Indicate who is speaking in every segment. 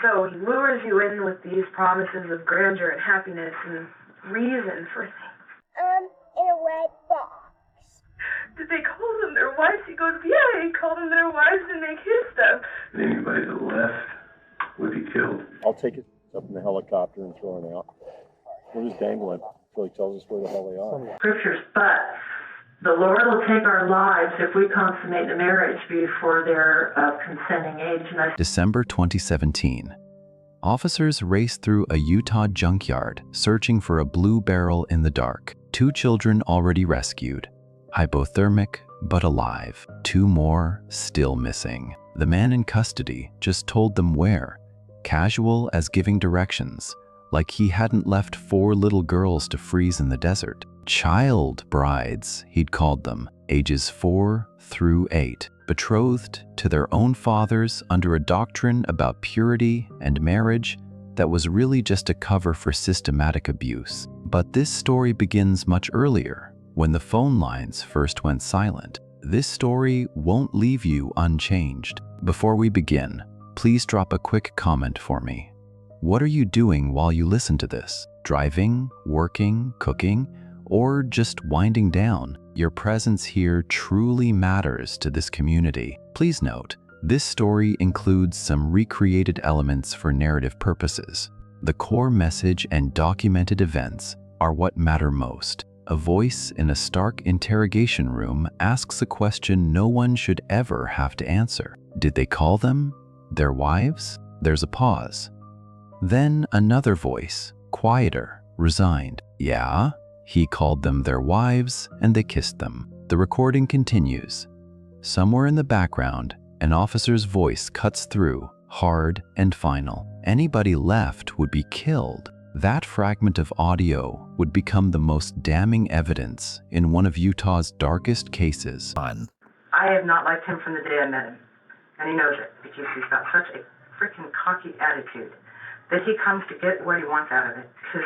Speaker 1: So he lures you in with these promises of grandeur and happiness and reason for things.
Speaker 2: In a red box.
Speaker 1: Did they call them their wives? He goes, yeah, he called them their wives to make his stuff.
Speaker 3: Anybody that left would be killed.
Speaker 4: I'll take it up in the helicopter and throw it out. We'll just dangle it until he tells us where the hell they are.
Speaker 1: Scriptures, but the Lord will take our lives if we consummate the marriage before they're of consenting age.
Speaker 5: December 2017. Officers raced through a Utah junkyard searching for a blue barrel in the dark. 2 children already rescued. Hypothermic, but alive. 2 more still missing. The man in custody just told them where, casual as giving directions, like he hadn't left 4 little girls to freeze in the desert. Child brides, he'd called them, ages 4 through 8, betrothed to their own fathers under a doctrine about purity and marriage that was really just a cover for systematic abuse. But this story begins much earlier, when the phone lines first went silent. This story won't leave you unchanged. Before we begin, please drop a quick comment for me. What are you doing while you listen to this? Driving, working, cooking, or just winding down? Your presence here truly matters to this community. Please note, this story includes some recreated elements for narrative purposes. The core message and documented events are what matter most. A voice in a stark interrogation room asks a question no one should ever have to answer. Did they call them their wives? There's a pause. Then another voice, quieter, resigned. Yeah, he called them their wives and they kissed them. The recording continues. Somewhere in the background, an officer's voice cuts through, hard and final. Anybody left would be killed. That fragment of audio would become the most damning evidence in one of Utah's darkest cases.
Speaker 1: I have not liked him from the day I met him, and he knows it because he's got such a freaking cocky attitude that he comes to get what he wants out of it. His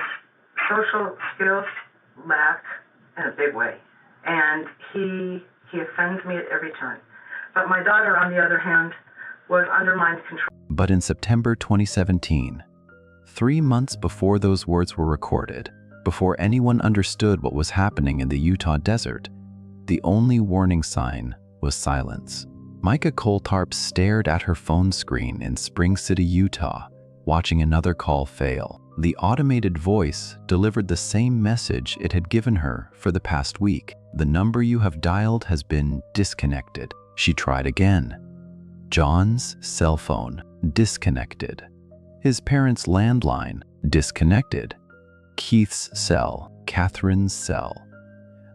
Speaker 1: social skills lack in a big way, and he offends me at every turn. But my daughter, on the other hand, was under mind control.
Speaker 5: But in September 2017, 3 months before those words were recorded, before anyone understood what was happening in the Utah desert, the only warning sign was silence. Micha Coltharp stared at her phone screen in Spring City, Utah, watching another call fail. The automated voice delivered the same message it had given her for the past week. The number you have dialed has been disconnected. She tried again. John's cell phone, disconnected. His parents' landline, disconnected. Keith's cell, Catherine's cell.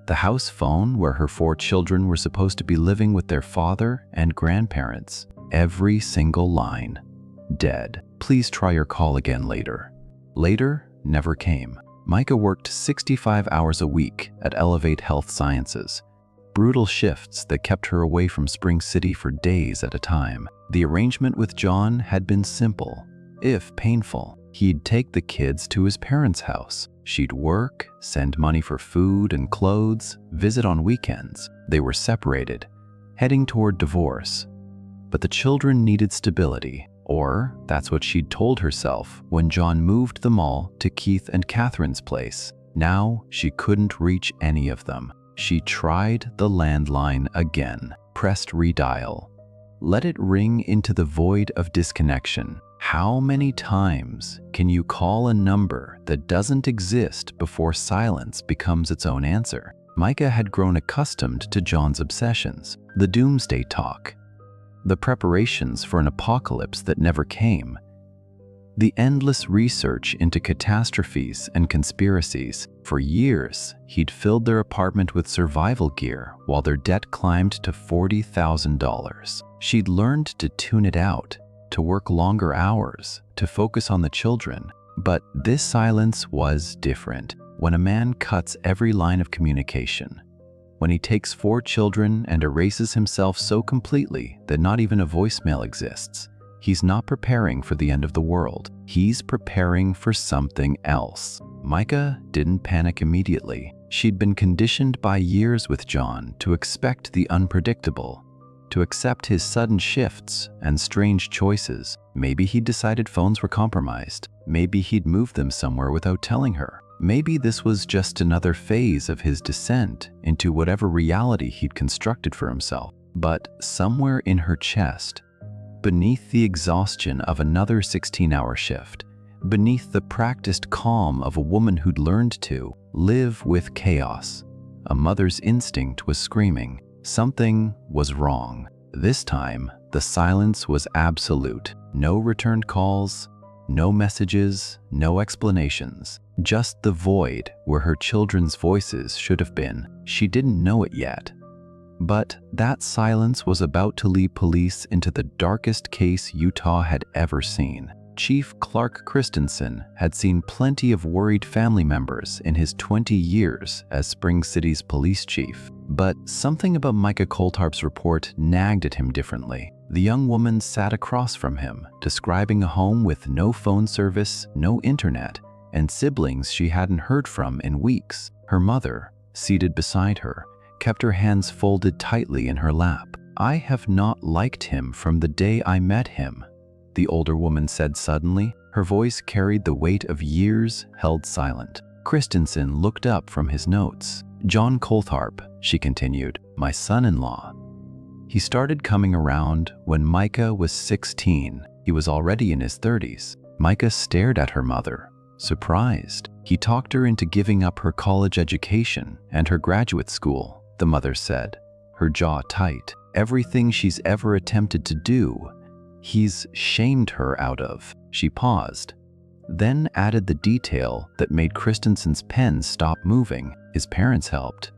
Speaker 5: The house phone where her 4 children were supposed to be living with their father and grandparents. Every single line, dead. Please try your call again later. Later never came. Micha worked 65 hours a week at Elevate Health Sciences. Brutal shifts that kept her away from Spring City for days at a time. The arrangement with John had been simple, if painful. He'd take the kids to his parents' house. She'd work, send money for food and clothes, visit on weekends. They were separated, heading toward divorce. But the children needed stability, or that's what she'd told herself when John moved them all to Keith and Catherine's place. Now she couldn't reach any of them. She tried the landline again, pressed redial. Let it ring into the void of disconnection. How many times can you call a number that doesn't exist before silence becomes its own answer? Micha had grown accustomed to John's obsessions, the doomsday talk, the preparations for an apocalypse that never came, the endless research into catastrophes and conspiracies. For years, he'd filled their apartment with survival gear while their debt climbed to $40,000. She'd learned to tune it out, to work longer hours, to focus on the children. But this silence was different. When a man cuts every line of communication, when he takes 4 children and erases himself so completely that not even a voicemail exists, he's not preparing for the end of the world. He's preparing for something else. Micha didn't panic immediately. She'd been conditioned by years with John to expect the unpredictable. to accept his sudden shifts and strange choices. Maybe he'd decided phones were compromised. Maybe he'd moved them somewhere without telling her. Maybe this was just another phase of his descent into whatever reality he'd constructed for himself. But somewhere in her chest, beneath the exhaustion of another 16-hour shift, beneath the practiced calm of a woman who'd learned to live with chaos, a mother's instinct was screaming. Something was wrong. This time, the silence was absolute. No returned calls, no messages, no explanations. Just the void where her children's voices should have been. She didn't know it yet. But that silence was about to lead police into the darkest case Utah had ever seen. Chief Clark Christensen had seen plenty of worried family members in his 20 years as Spring City's police chief. But something about Micha Coltharp's report nagged at him differently. The young woman sat across from him, describing a home with no phone service, no internet, and siblings she hadn't heard from in weeks. Her mother, seated beside her, kept her hands folded tightly in her lap. "I have not liked him from the day I met him," the older woman said suddenly. Her voice carried the weight of years held silent. Christensen looked up from his notes. "John Coltharp," she continued, "my son-in-law. He started coming around when Micha was 16. He was already in his 30s. Micha stared at her mother, surprised. "He talked her into giving up her college education and her graduate school," the mother said, her jaw tight. "Everything she's ever attempted to do, he's shamed her out of." She paused, then added the detail that made Christensen's pen stop moving. His parents helped.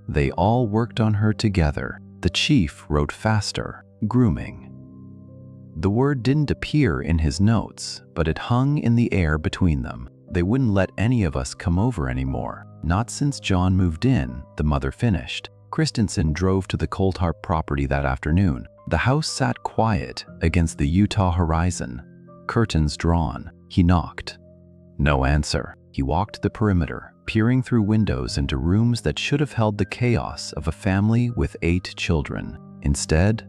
Speaker 5: They all worked on her together. The chief wrote faster. "Grooming." The word didn't appear in his notes, but it hung in the air between them. "They wouldn't let any of us come over anymore. Not since John moved in," the mother finished. Christensen drove to the Coltharp property that afternoon. The house sat quiet against the Utah horizon, curtains drawn. He knocked. No answer. He walked the perimeter, peering through windows into rooms that should have held the chaos of a family with 8 children. Instead,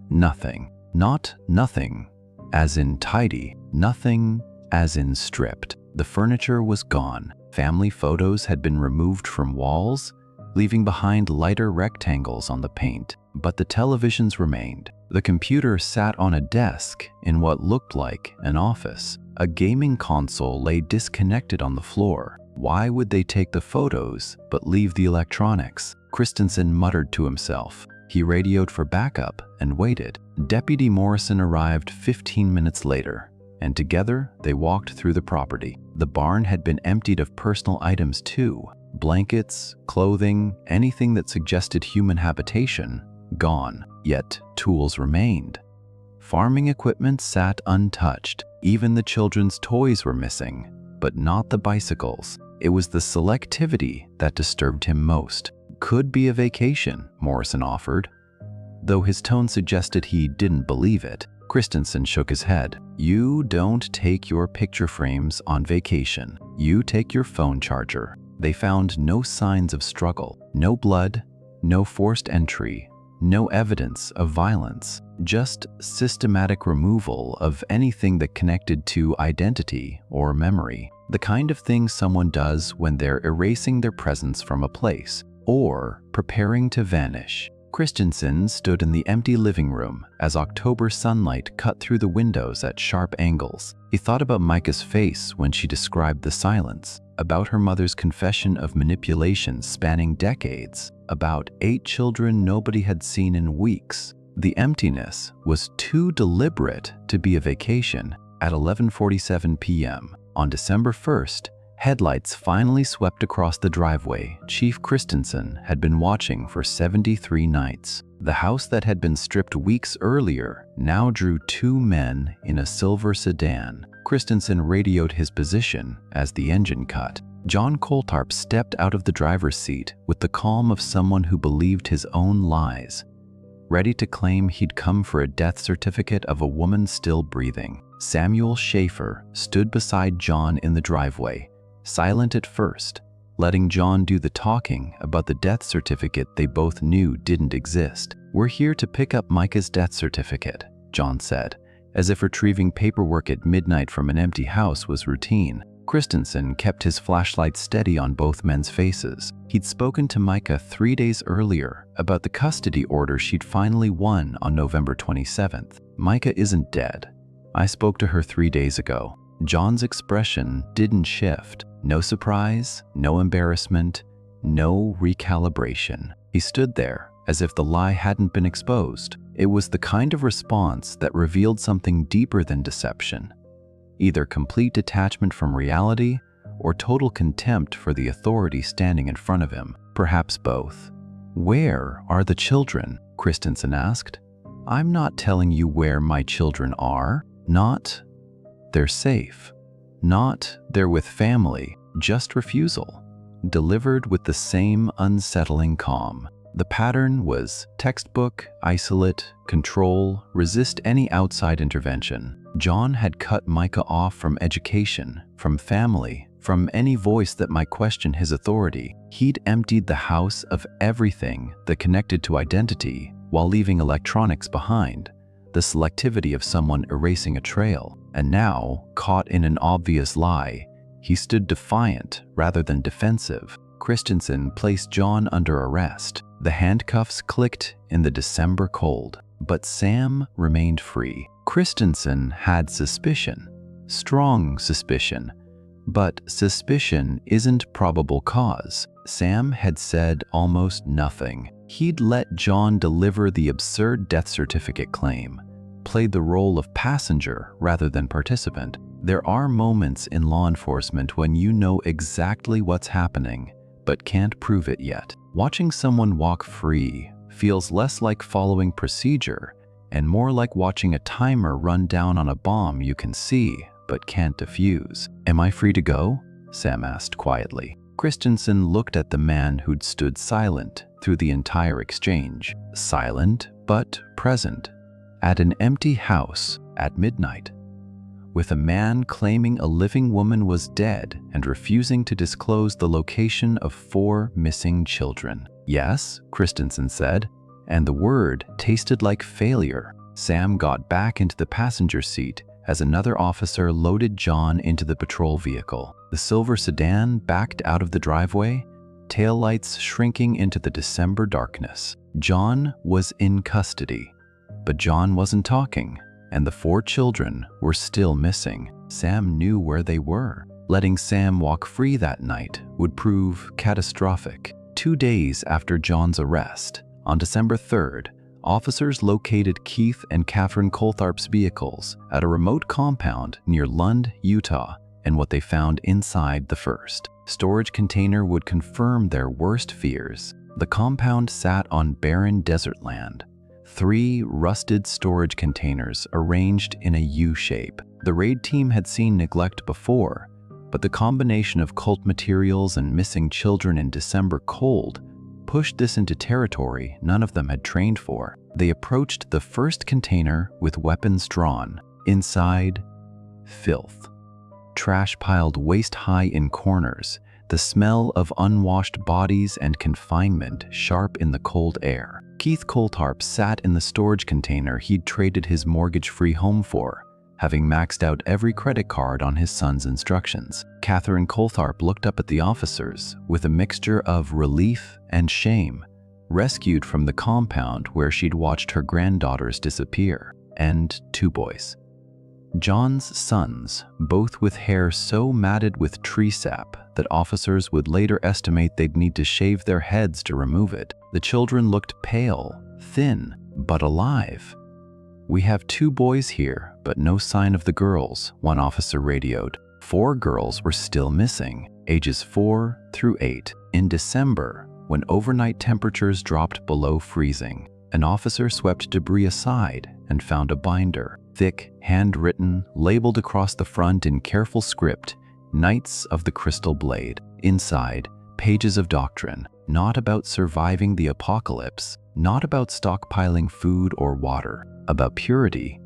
Speaker 5: nothing. Not nothing, as in tidy, nothing, as in stripped. The furniture was gone. Family photos had been removed from walls, leaving behind lighter rectangles on the paint. But the televisions remained. The computer sat on a desk in what looked like an office. A gaming console lay disconnected on the floor. Why would they take the photos but leave the electronics? Christensen muttered to himself. He radioed for backup and waited. Deputy Morrison arrived 15 minutes later, and together they walked through the property. The barn had been emptied of personal items too. Blankets, clothing, anything that suggested human habitation, gone. Yet tools remained. Farming equipment sat untouched. Even the children's toys were missing, but not the bicycles. It was the selectivity that disturbed him most. "Could be a vacation," Morrison offered, though his tone suggested he didn't believe it. Christensen shook his head. "You don't take your picture frames on vacation. You take your phone charger." They found no signs of struggle, no blood, no forced entry, no evidence of violence, just systematic removal of anything that connected to identity or memory. The kind of thing someone does when they're erasing their presence from a place or preparing to vanish. Christensen stood in the empty living room as October sunlight cut through the windows at sharp angles. He thought about Micha's face when she described the silence, about her mother's confession of manipulation spanning decades, about 8 children nobody had seen in weeks. The emptiness was too deliberate to be a vacation. At 11:47 p.m. on December 1st, headlights finally swept across the driveway Chief Christensen had been watching for 73 nights. The house that had been stripped weeks earlier now drew 2 men in a silver sedan. Christensen radioed his position as the engine cut. John Coltharp stepped out of the driver's seat with the calm of someone who believed his own lies, ready to claim he'd come for a death certificate of a woman still breathing. Samuel Shaffer stood beside John in the driveway, silent at first, letting John do the talking about the death certificate they both knew didn't exist. "We're here to pick up Micha's death certificate," John said, as if retrieving paperwork at midnight from an empty house was routine. Christensen kept his flashlight steady on both men's faces. He'd spoken to Micha 3 days earlier about the custody order she'd finally won on November 27th. "Micha isn't dead. I spoke to her 3 days ago." John's expression didn't shift. No surprise, no embarrassment, no recalibration. He stood there as if the lie hadn't been exposed. It was the kind of response that revealed something deeper than deception. Either complete detachment from reality or total contempt for the authority standing in front of him. Perhaps both. "Where are the children?" Christensen asked. "I'm not telling you where my children are. Not they're safe. Not they're with family. Just refusal." Delivered with the same unsettling calm. The pattern was textbook, isolate, control, resist any outside intervention. John had cut Micha off from education, from family, from any voice that might question his authority. He'd emptied the house of everything that connected to identity while leaving electronics behind, the selectivity of someone erasing a trail. And now, caught in an obvious lie, he stood defiant rather than defensive. Christensen placed John under arrest. The handcuffs clicked in the December cold, but Sam remained free. Christensen had suspicion, strong suspicion, but suspicion isn't probable cause. Sam had said almost nothing. He'd let John deliver the absurd death certificate claim, played the role of passenger rather than participant. There are moments in law enforcement when you know exactly what's happening, but can't prove it yet. Watching someone walk free feels less like following procedure and more like watching a timer run down on a bomb you can see but can't defuse. "Am I free to go?" Sam asked quietly. Christensen looked at the man who'd stood silent through the entire exchange. Silent, but present, at an empty house at midnight, with a man claiming a living woman was dead and refusing to disclose the location of 4 missing children. "Yes," Christensen said, and the word tasted like failure. Sam got back into the passenger seat as another officer loaded John into the patrol vehicle. The silver sedan backed out of the driveway, taillights shrinking into the December darkness. John was in custody, but John wasn't talking, and the 4 children were still missing. Sam knew where they were. Letting Sam walk free that night would prove catastrophic. 2 days after John's arrest, on December 3rd, officers located Keith and Catherine Coltharp's vehicles at a remote compound near Lund, Utah, and what they found inside the first storage container would confirm their worst fears. The compound sat on barren desert land. 3 rusted storage containers arranged in a U shape. The raid team had seen neglect before, but the combination of cult materials and missing children in December cold pushed this into territory none of them had trained for. They approached the first container with weapons drawn. Inside, filth. Trash piled waist-high in corners, the smell of unwashed bodies and confinement sharp in the cold air. Keith Coltharp sat in the storage container he'd traded his mortgage-free home for, having maxed out every credit card on his son's instructions. Catherine Coltharp looked up at the officers with a mixture of relief and shame, rescued from the compound where she'd watched her granddaughters disappear, and 2 boys. John's sons, both with hair so matted with tree sap that officers would later estimate they'd need to shave their heads to remove it. The children looked pale, thin, but alive. "We have 2 boys here, but no sign of the girls," one officer radioed. 4 girls were still missing, ages 4 through 8. In December, when overnight temperatures dropped below freezing, an officer swept debris aside and found a binder, thick, handwritten, labeled across the front in careful script, "Knights of the Crystal Blade." Inside, pages of doctrine, not about surviving the apocalypse, not about stockpiling food or water, about purity,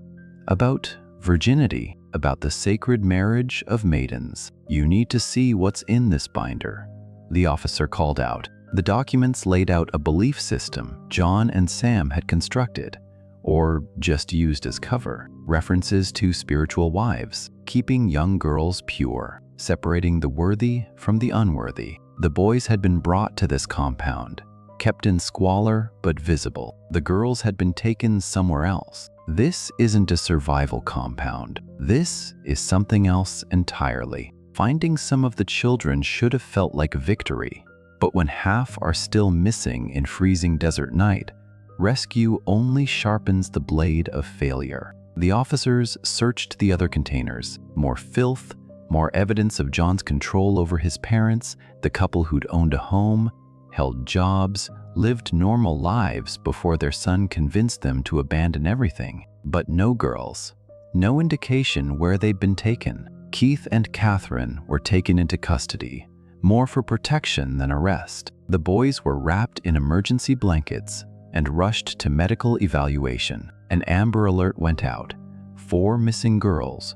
Speaker 5: about virginity, about the sacred marriage of maidens. "You need to see what's in this binder," the officer called out. The documents laid out a belief system John and Sam had constructed, or just used as cover. References to spiritual wives, keeping young girls pure, separating the worthy from the unworthy. The boys had been brought to this compound, kept in squalor but visible. The girls had been taken somewhere else. This isn't a survival compound. This is something else entirely. Finding some of the children should have felt like victory, but when half are still missing in freezing desert night, rescue only sharpens the blade of failure. The officers searched the other containers. More filth, more evidence of John's control over his parents, the couple who'd owned a home, held jobs, lived normal lives before their son convinced them to abandon everything. But no girls. No indication where they'd been taken. Keith and Catherine were taken into custody, more for protection than arrest. The boys were wrapped in emergency blankets and rushed to medical evaluation. An Amber Alert went out. 4 missing girls,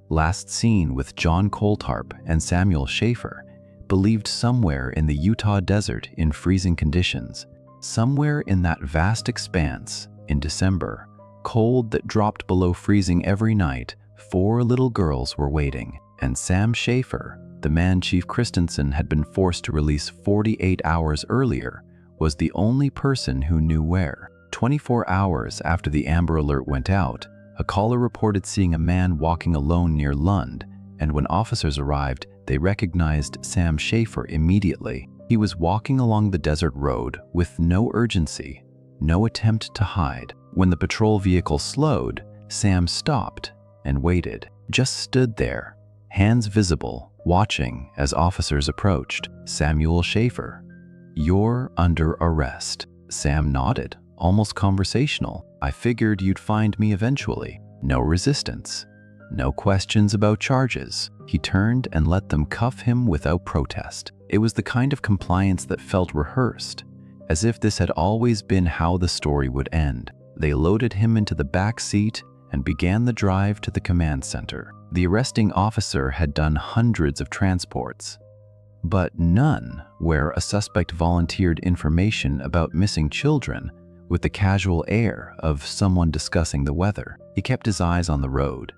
Speaker 5: last seen with John Coltharp and Samuel Shaffer, believed somewhere in the Utah desert in freezing conditions. Somewhere in that vast expanse, in December, cold that dropped below freezing every night, 4 little girls were waiting. And Sam Shaffer, the man Chief Christensen had been forced to release 48 hours earlier, was the only person who knew where. 24 hours after the Amber Alert went out, a caller reported seeing a man walking alone near Lund, and when officers arrived, they recognized Sam Shaffer immediately. He was walking along the desert road with no urgency, no attempt to hide. When the patrol vehicle slowed, Sam stopped and waited, just stood there, hands visible, watching as officers approached. "Samuel Shaffer, you're under arrest." Sam nodded, almost conversational. "I figured you'd find me eventually." No resistance. No questions about charges. He turned and let them cuff him without protest. It was the kind of compliance that felt rehearsed, as if this had always been how the story would end. They loaded him into the back seat and began the drive to the command center. The arresting officer had done hundreds of transports, but none where a suspect volunteered information about missing children with the casual air of someone discussing the weather. He kept his eyes on the road,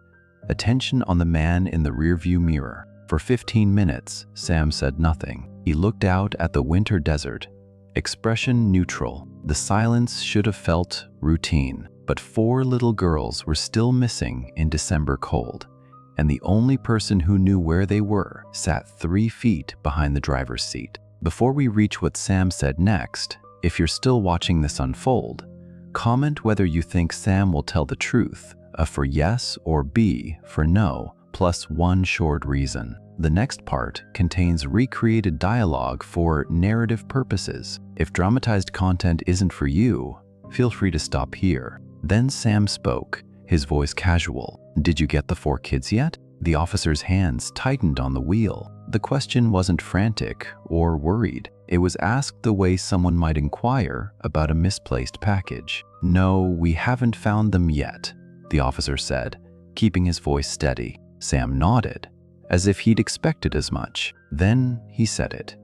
Speaker 5: attention on the man in the rearview mirror. For 15 minutes, Sam said nothing. He looked out at the winter desert, expression neutral. The silence should have felt routine, but 4 little girls were still missing in December cold, and the only person who knew where they were sat 3 feet behind the driver's seat. Before we reach what Sam said next, if you're still watching this unfold, comment whether you think Sam will tell the truth, a for yes or B for no, plus 1 short reason. The next part contains recreated dialogue for narrative purposes. If dramatized content isn't for you, feel free to stop here. Then Sam spoke, his voice casual. "Did you get the 4 kids yet?" The officer's hands tightened on the wheel. The question wasn't frantic or worried. It was asked the way someone might inquire about a misplaced package. "No, we haven't found them yet," the officer said, keeping his voice steady. Sam nodded, as if he'd expected as much. Then he said it.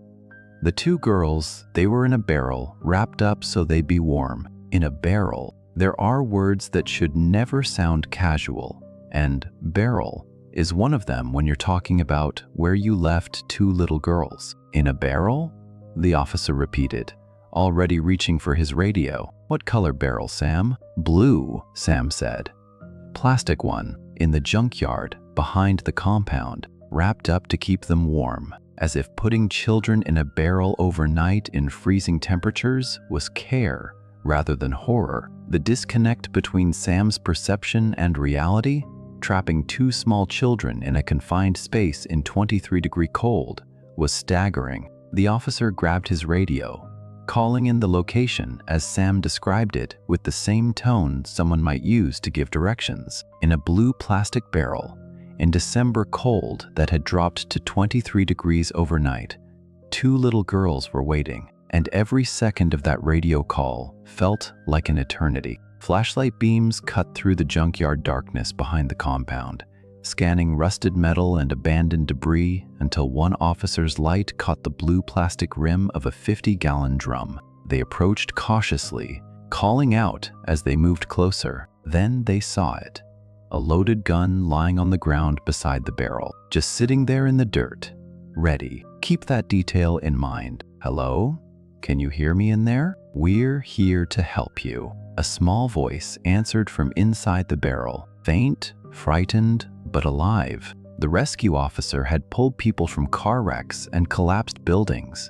Speaker 5: "The 2 girls, they were in a barrel, wrapped up so they'd be warm." In a barrel. There are words that should never sound casual, and barrel is one of them when you're talking about where you left 2 little girls. "In a barrel?" the officer repeated, already reaching for his radio. "What color barrel, Sam?" "Blue," Sam said. "Plastic one, in the junkyard, behind the compound, wrapped up to keep them warm." As if putting children in a barrel overnight in freezing temperatures was care rather than horror. The disconnect between Sam's perception and reality, trapping 2 small children in a confined space in 23-degree cold, was staggering. The officer grabbed his radio, calling in the location as Sam described it with the same tone someone might use to give directions. In a blue plastic barrel, in December cold that had dropped to 23 degrees overnight, 2 little girls were waiting, and every second of that radio call felt like an eternity. Flashlight beams cut through the junkyard darkness behind the compound, scanning rusted metal and abandoned debris until one officer's light caught the blue plastic rim of a 50-gallon drum. They approached cautiously, calling out as they moved closer. Then they saw it. A loaded gun lying on the ground beside the barrel, just sitting there in the dirt, ready. Keep that detail in mind. Hello? Can you hear me in there? We're here to help you. A small voice answered from inside the barrel, faint, frightened, but alive. The rescue officer had pulled people from car wrecks and collapsed buildings,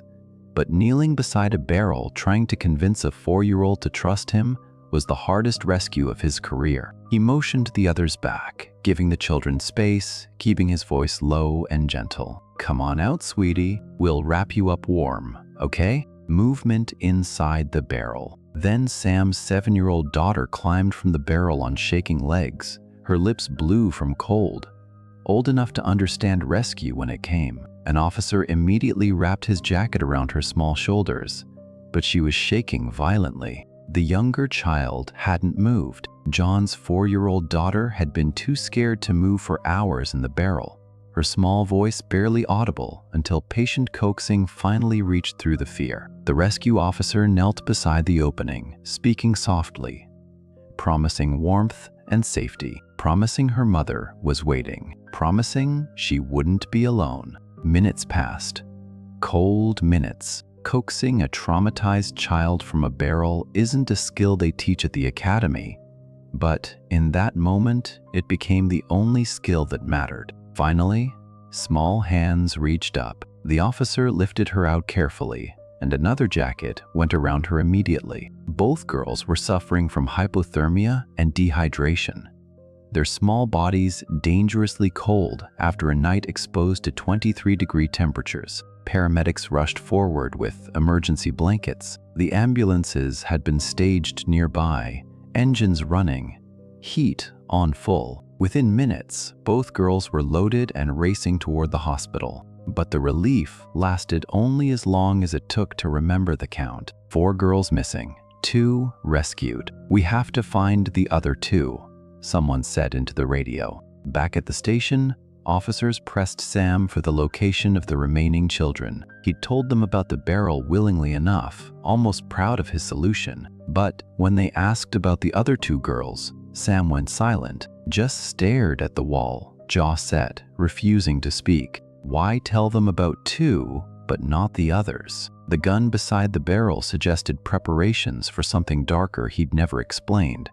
Speaker 5: but kneeling beside a barrel trying to convince a 4-year-old to trust him was the hardest rescue of his career. He motioned the others back, giving the children space, keeping his voice low and gentle. Come on out, sweetie. We'll wrap you up warm, okay? Movement inside the barrel. Then Sam's 7-year-old daughter climbed from the barrel on shaking legs, her lips blue from cold. Old enough to understand rescue when it came. An officer immediately wrapped his jacket around her small shoulders, but she was shaking violently. The younger child hadn't moved. John's 4-year-old daughter had been too scared to move for hours in the barrel, her small voice barely audible until patient coaxing finally reached through the fear. The rescue officer knelt beside the opening, speaking softly, promising warmth and safety, promising her mother was waiting, promising she wouldn't be alone. Minutes passed. Cold minutes. Coaxing a traumatized child from a barrel isn't a skill they teach at the academy, but in that moment, it became the only skill that mattered. Finally, small hands reached up. The officer lifted her out carefully, and another jacket went around her immediately. Both girls were suffering from hypothermia and dehydration, their small bodies dangerously cold after a night exposed to 23-degree temperatures. Paramedics rushed forward with emergency blankets. The ambulances had been staged nearby, engines running, heat on full. Within minutes, both girls were loaded and racing toward the hospital. But the relief lasted only as long as it took to remember the count. 4 girls missing, 2 rescued. We have to find the other 2, someone said into the radio. Back at the station, officers pressed Sam for the location of the remaining children. He'd told them about the barrel willingly enough, almost proud of his solution. But when they asked about the other 2 girls, Sam went silent, just stared at the wall, jaw set, refusing to speak. Why tell them about 2, but not the others? The gun beside the barrel suggested preparations for something darker he'd never explained,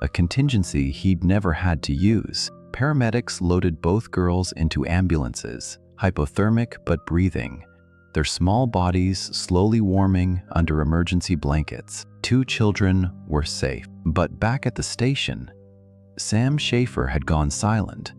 Speaker 5: a contingency he'd never had to use. Paramedics loaded both girls into ambulances, hypothermic but breathing, their small bodies slowly warming under emergency blankets. 2 children were safe. But back at the station, Sam Shaffer had gone silent,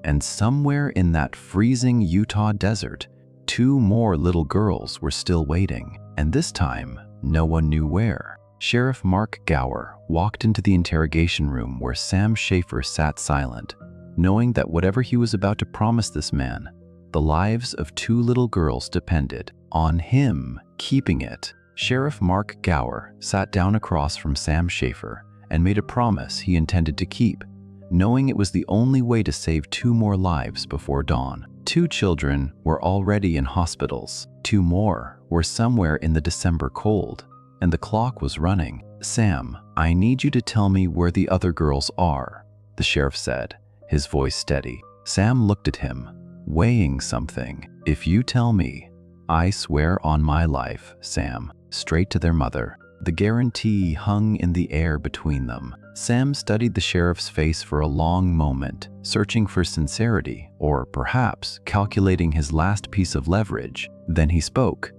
Speaker 5: and somewhere in that freezing Utah desert, 2 more little girls were still waiting, and this time, no one knew where. Sheriff Mark Gower walked into the interrogation room where Sam Shaffer sat silent, knowing that whatever he was about to promise this man, the lives of 2 little girls depended on him keeping it. Sheriff Mark Gower sat down across from Sam Shaffer and made a promise he intended to keep, knowing it was the only way to save 2 more lives before dawn. 2 children were already in hospitals. 2 more were somewhere in the December cold, and the clock was running. Sam, I need you to tell me where the other girls are, the sheriff said, his voice steady. Sam looked at him, weighing something. If you tell me, I swear on my life, Sam, straight to their mother. The guarantee hung in the air between them. Sam studied the sheriff's face for a long moment, searching for sincerity, or perhaps calculating his last piece of leverage. Then he spoke.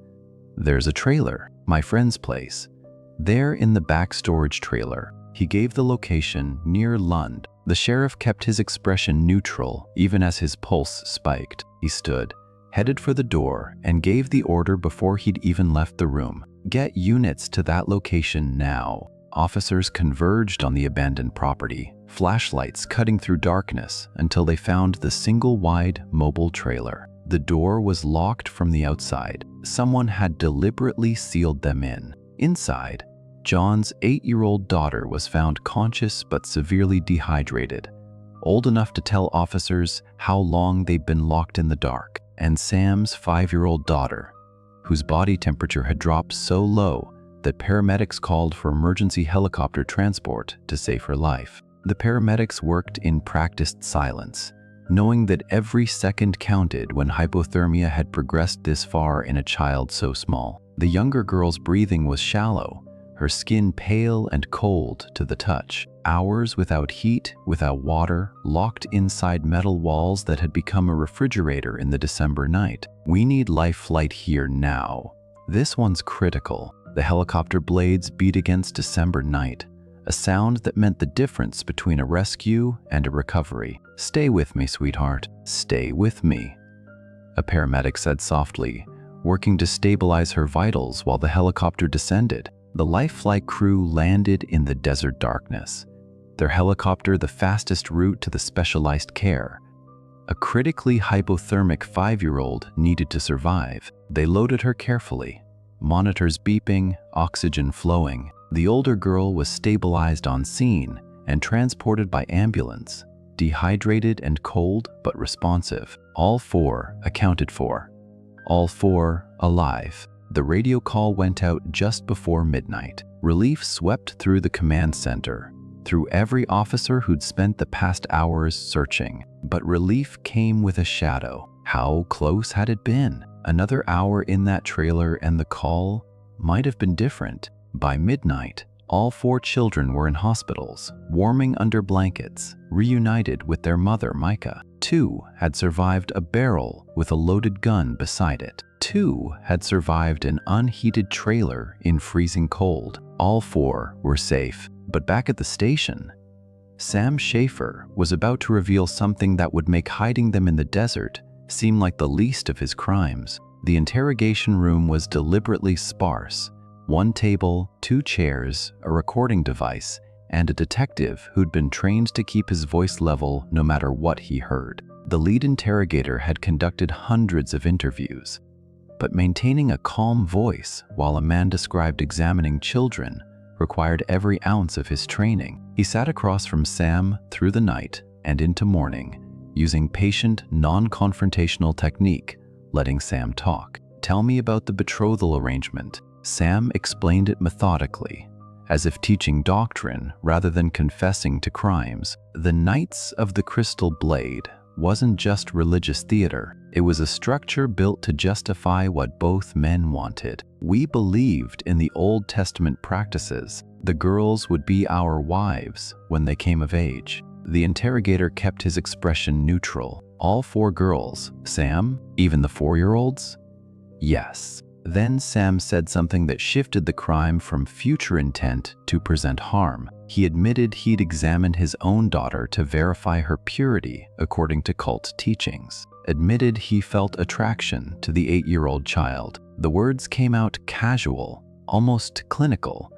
Speaker 5: There's a trailer, my friend's place. There in the back storage trailer. He gave the location near Lund. The sheriff kept his expression neutral, even as his pulse spiked. He stood, headed for the door, and gave the order before he'd even left the room. Get units to that location now. Officers converged on the abandoned property, flashlights cutting through darkness until they found the single-wide mobile trailer. The door was locked from the outside. Someone had deliberately sealed them in. Inside, John's 8-year-old daughter was found conscious but severely dehydrated. old enough to tell officers how long they'd been locked in the dark, and Sam's 5-year-old daughter, whose body temperature had dropped so low that paramedics called for emergency helicopter transport to save her life. The paramedics worked in practiced silence, knowing that every second counted when hypothermia had progressed this far in a child so small. The younger girl's breathing was shallow, her skin pale and cold to the touch. Hours without heat, without water, locked inside metal walls that had become a refrigerator in the December night. We need life flight here now. This one's critical. The helicopter blades beat against December night, a sound that meant the difference between a rescue and a recovery. Stay with me, sweetheart. Stay with me, a paramedic said softly, working to stabilize her vitals while the helicopter descended. The life flight crew landed in the desert darkness, their helicopter the fastest route to the specialized care. A critically hypothermic 5-year-old needed to survive. They loaded her carefully, monitors beeping, oxygen flowing. The older girl was stabilized on scene and transported by ambulance, dehydrated and cold but responsive. All 4 accounted for. All 4 alive. The radio call went out just before midnight. Relief swept through the command center, through every officer who'd spent the past hours searching. But relief came with a shadow. How close had it been? Another hour in that trailer and the call might have been different. By midnight, all 4 children were in hospitals, warming under blankets, reunited with their mother, Micha. 2 had survived a barrel with a loaded gun beside it. 2 had survived an unheated trailer in freezing cold. All 4 were safe. But back at the station, Sam Shaffer was about to reveal something that would make hiding them in the desert seem like the least of his crimes. The interrogation room was deliberately sparse. 1 table, 2 chairs, a recording device, and a detective who'd been trained to keep his voice level no matter what he heard. The lead interrogator had conducted hundreds of interviews, but maintaining a calm voice while a man described examining children required every ounce of his training. He sat across from Sam through the night and into morning, using patient, non-confrontational technique, letting Sam talk. Tell me about the betrothal arrangement. Sam explained it methodically, as if teaching doctrine rather than confessing to crimes. The Knights of the Crystal Blade wasn't just religious theater. It was a structure built to justify what both men wanted. We believed in the Old Testament practices. The girls would be our wives when they came of age. The interrogator kept his expression neutral. All 4 girls, Sam, even the 4-year-olds? Yes. Then Sam said something that shifted the crime from future intent to present harm. He admitted he'd examined his own daughter to verify her purity according to cult teachings. Admitted he felt attraction to the 8-year-old child. The words came out casual, almost clinical,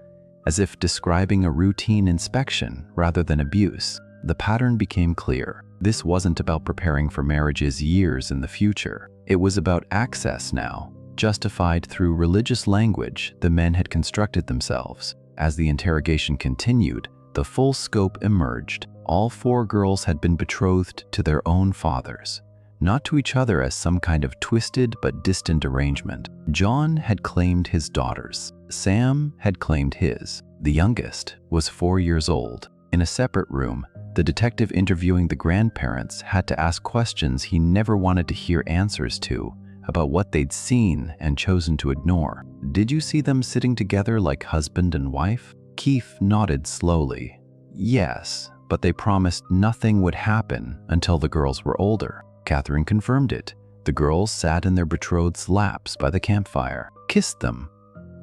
Speaker 5: as if describing a routine inspection rather than abuse. The pattern became clear. This wasn't about preparing for marriages years in the future. It was about access now, justified through religious language the men had constructed themselves. As the interrogation continued, the full scope emerged. All 4 girls had been betrothed to their own fathers, not to each other as some kind of twisted but distant arrangement. John had claimed his daughters. Sam had claimed his. The youngest was 4 years old. In a separate room, the detective interviewing the grandparents had to ask questions he never wanted to hear answers to about what they'd seen and chosen to ignore. Did you see them sitting together like husband and wife? Keith nodded slowly. Yes, but they promised nothing would happen until the girls were older. Catherine confirmed it. The girls sat in their betrothed's laps by the campfire, kissed them,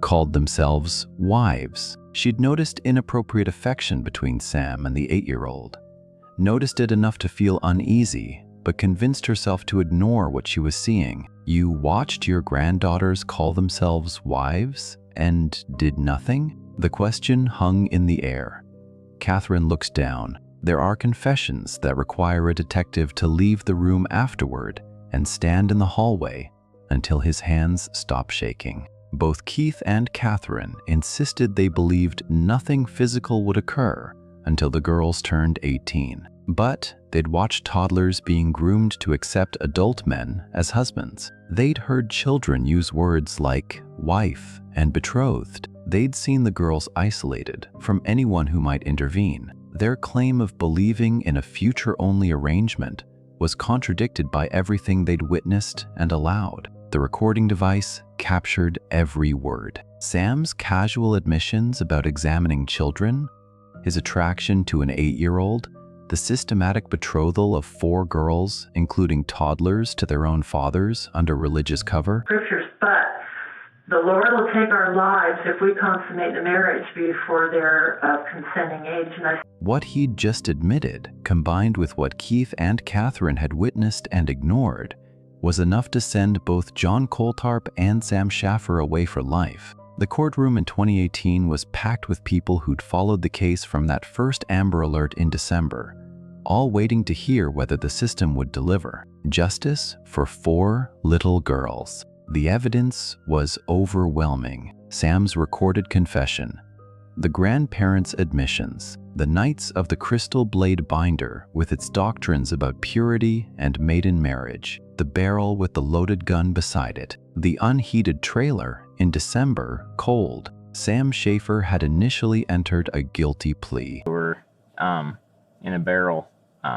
Speaker 5: called themselves wives. She'd noticed inappropriate affection between Sam and the 8-year-old. Noticed it enough to feel uneasy, but convinced herself to ignore what she was seeing. You watched your granddaughters call themselves wives and did nothing? The question hung in the air. Catherine looks down. There are confessions that require a detective to leave the room afterward and stand in the hallway until his hands stop shaking. Both Keith and Catherine insisted they believed nothing physical would occur until the girls turned 18. But They'd watched toddlers being groomed to accept adult men as husbands. They'd heard children use words like wife and betrothed. They'd seen the girls isolated from anyone who might intervene. Their claim of believing in a future-only arrangement was contradicted by everything they'd witnessed and allowed. The recording device captured every word. Sam's casual admissions about examining children, his attraction to an 8-year-old, the systematic betrothal of 4 girls, including toddlers, to their own fathers under religious cover.
Speaker 6: Scriptures, but the Lord will take our lives if we consummate the marriage before they're of consenting age.
Speaker 5: What he'd just admitted, combined with what Keith and Catherine had witnessed and ignored, was enough to send both John Coltharp and Sam Shaffer away for life. The courtroom in 2018 was packed with people who'd followed the case from that first Amber Alert in December, all waiting to hear whether the system would deliver justice for 4 little girls. The evidence was overwhelming. Sam's recorded confession, the grandparents' admissions, the Knights of the Crystal Blade binder with its doctrines about purity and maiden marriage, the barrel with the loaded gun beside it, the unheated trailer in December, cold. Sam Shaffer had initially entered a guilty plea.
Speaker 7: They were in a barrel,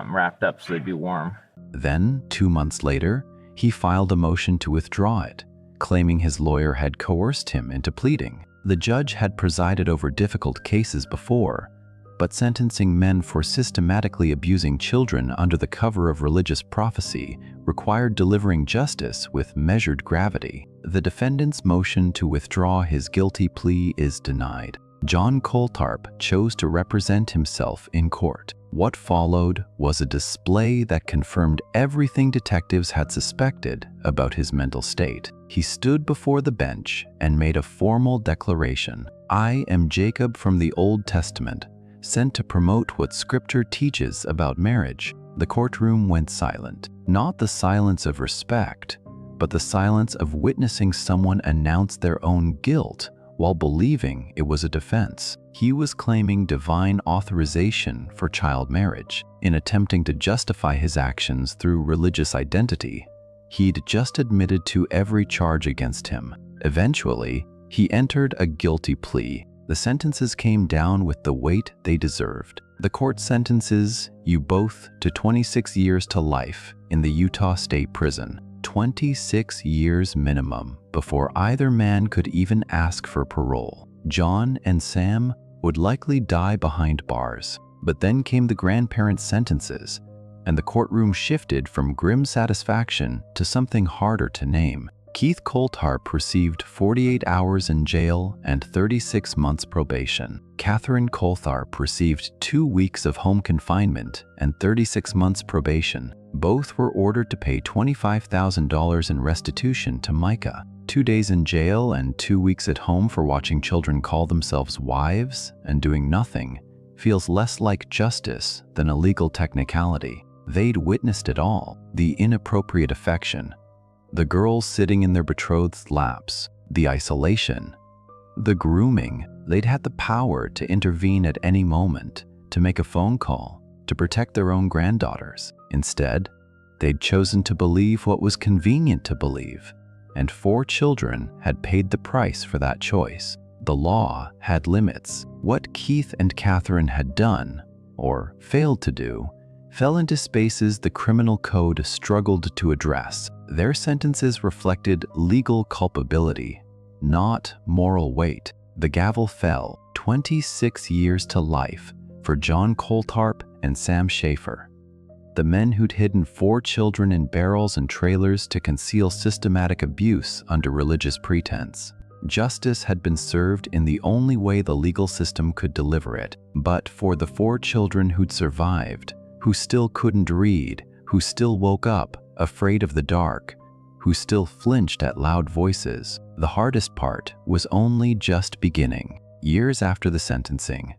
Speaker 7: wrapped up so they'd be warm.
Speaker 5: Then, 2 months later, he filed a motion to withdraw it, claiming his lawyer had coerced him into pleading. The judge had presided over difficult cases before, but sentencing men for systematically abusing children under the cover of religious prophecy required delivering justice with measured gravity. The defendant's motion to withdraw his guilty plea is denied. John Coltharp chose to represent himself in court. What followed was a display that confirmed everything detectives had suspected about his mental state. He stood before the bench and made a formal declaration. "I am Jacob from the Old Testament, sent to promote what Scripture teaches about marriage." The courtroom went silent. Not the silence of respect, but the silence of witnessing someone announce their own guilt while believing it was a defense. He was claiming divine authorization for child marriage. In attempting to justify his actions through religious identity, he'd just admitted to every charge against him. Eventually, he entered a guilty plea. The sentences came down with the weight they deserved. The court sentences you both to 26 years to life in the Utah State Prison. 26 years minimum before either man could even ask for parole. John and Sam would likely die behind bars. But then came the grandparents' sentences, and the courtroom shifted from grim satisfaction to something harder to name. Keith Coltharp received 48 hours in jail and 36 months probation. Catherine Coltharp received 2 weeks of home confinement and 36 months probation. Both were ordered to pay $25,000 in restitution to Micha. 2 days in jail and 2 weeks at home for watching children call themselves wives and doing nothing feels less like justice than a legal technicality. They'd witnessed it all: the inappropriate affection, the girls sitting in their betrothed's laps, the isolation, the grooming. They'd had the power to intervene at any moment, to make a phone call, to protect their own granddaughters. Instead, they'd chosen to believe what was convenient to believe, and 4 children had paid the price for that choice. The law had limits. What Keith and Catherine had done, or failed to do, fell into spaces the criminal code struggled to address. Their sentences reflected legal culpability, not moral weight. The gavel fell: 26 years to life for John Coltharp and Sam Shaffer, the men who'd hidden 4 children in barrels and trailers to conceal systematic abuse under religious pretense. Justice had been served in the only way the legal system could deliver it. But for the 4 children who'd survived, who still couldn't read, who still woke up afraid of the dark, who still flinched at loud voices, the hardest part was only just beginning. Years after the sentencing,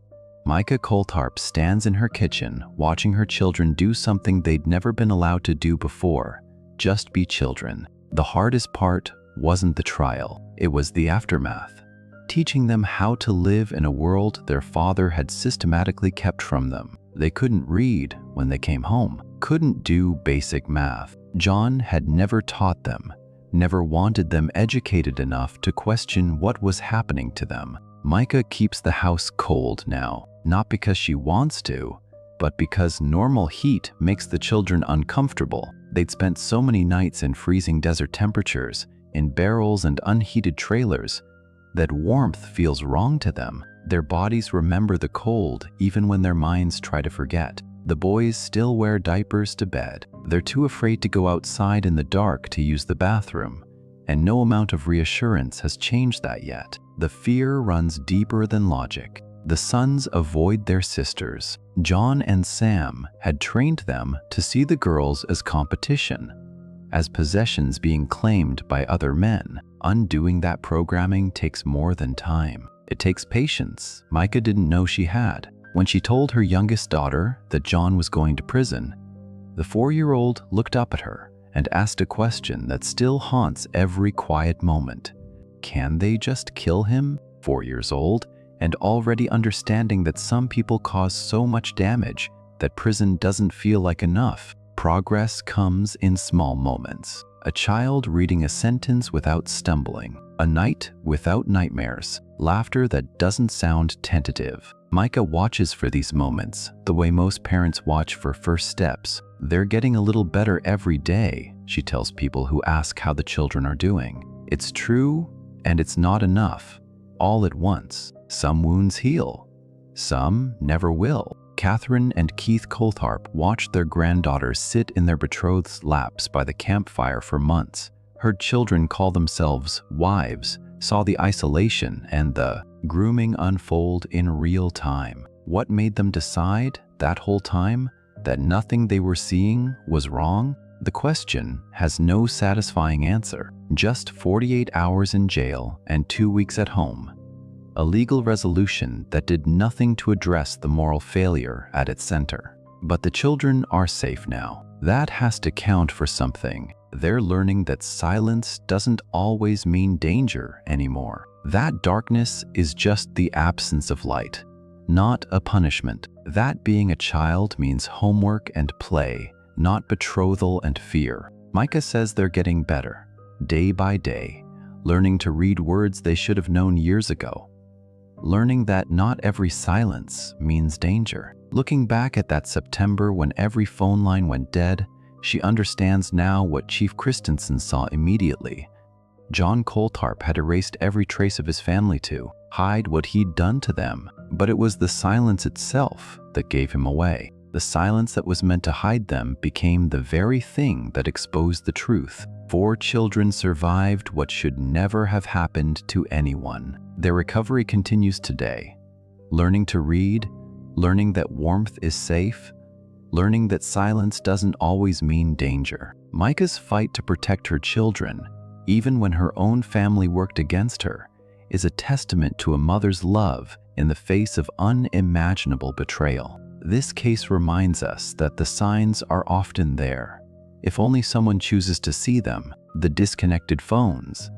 Speaker 5: Micha Coltharp stands in her kitchen watching her children do something they'd never been allowed to do before: just be children. The hardest part wasn't the trial, it was the aftermath. Teaching them how to live in a world their father had systematically kept from them. They couldn't read when they came home. couldn't do basic math. John had never taught them, never wanted them educated enough to question what was happening to them. Micha keeps the house cold now, not because she wants to, but because normal heat makes the children uncomfortable. They'd spent so many nights in freezing desert temperatures, in barrels and unheated trailers, that warmth feels wrong to them. Their bodies remember the cold even when their minds try to forget. The boys still wear diapers to bed. They're too afraid to go outside in the dark to use the bathroom, and no amount of reassurance has changed that yet. The fear runs deeper than logic. The sons avoid their sisters. John and Sam had trained them to see the girls as competition, as possessions being claimed by other men. Undoing that programming takes more than time. It takes patience Micha didn't know she had. When she told her youngest daughter that John was going to prison, the 4-year-old looked up at her and asked a question that still haunts every quiet moment. Can they just kill him? 4 years old, and already understanding that some people cause so much damage that prison doesn't feel like enough. Progress comes in small moments. A child reading a sentence without stumbling, a night without nightmares, laughter that doesn't sound tentative. Micha watches for these moments the way most parents watch for first steps. They're getting a little better every day, she tells people who ask how the children are doing. It's true, and it's not enough. All at once. Some wounds heal. Some never will. Catherine and Keith Coltharp watched their granddaughters sit in their betrothed's laps by the campfire for months, heard children call themselves wives, saw the isolation and the grooming unfold in real time. What made them decide that whole time that nothing they were seeing was wrong? The question has no satisfying answer. Just 48 hours in jail and 2 weeks at home. A legal resolution that did nothing to address the moral failure at its center. But the children are safe now. That has to count for something. They're learning that silence doesn't always mean danger anymore. That darkness is just the absence of light, not a punishment. That being a child means homework and play, not betrothal and fear. Micha says they're getting better, day by day, learning to read words they should have known years ago. Learning that not every silence means danger. Looking back at that September when every phone line went dead, she understands now what Chief Christensen saw immediately. John Coltharp had erased every trace of his family to hide what he'd done to them, but it was the silence itself that gave him away. The silence that was meant to hide them became the very thing that exposed the truth. 4 children survived what should never have happened to anyone. Their recovery continues today. Learning to read, learning that warmth is safe, learning that silence doesn't always mean danger. Micha's fight to protect her children, even when her own family worked against her, is a testament to a mother's love in the face of unimaginable betrayal. This case reminds us that the signs are often there, if only someone chooses to see them. The disconnected phones,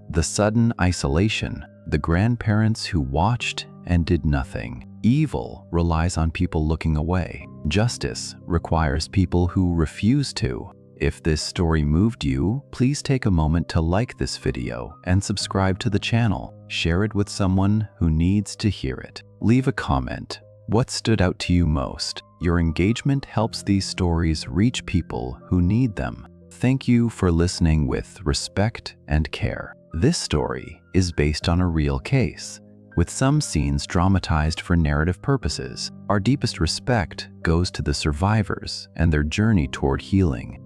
Speaker 5: the sudden isolation, the grandparents who watched and did nothing. Evil relies on people looking away. Justice requires people who refuse to. If this story moved you, please take a moment to like this video and subscribe to the channel. Share it with someone who needs to hear it. Leave a comment. What stood out to you most? Your engagement helps these stories reach people who need them. Thank you for listening with respect and care. This story is based on a real case, with some scenes dramatized for narrative purposes. Our deepest respect goes to the survivors and their journey toward healing.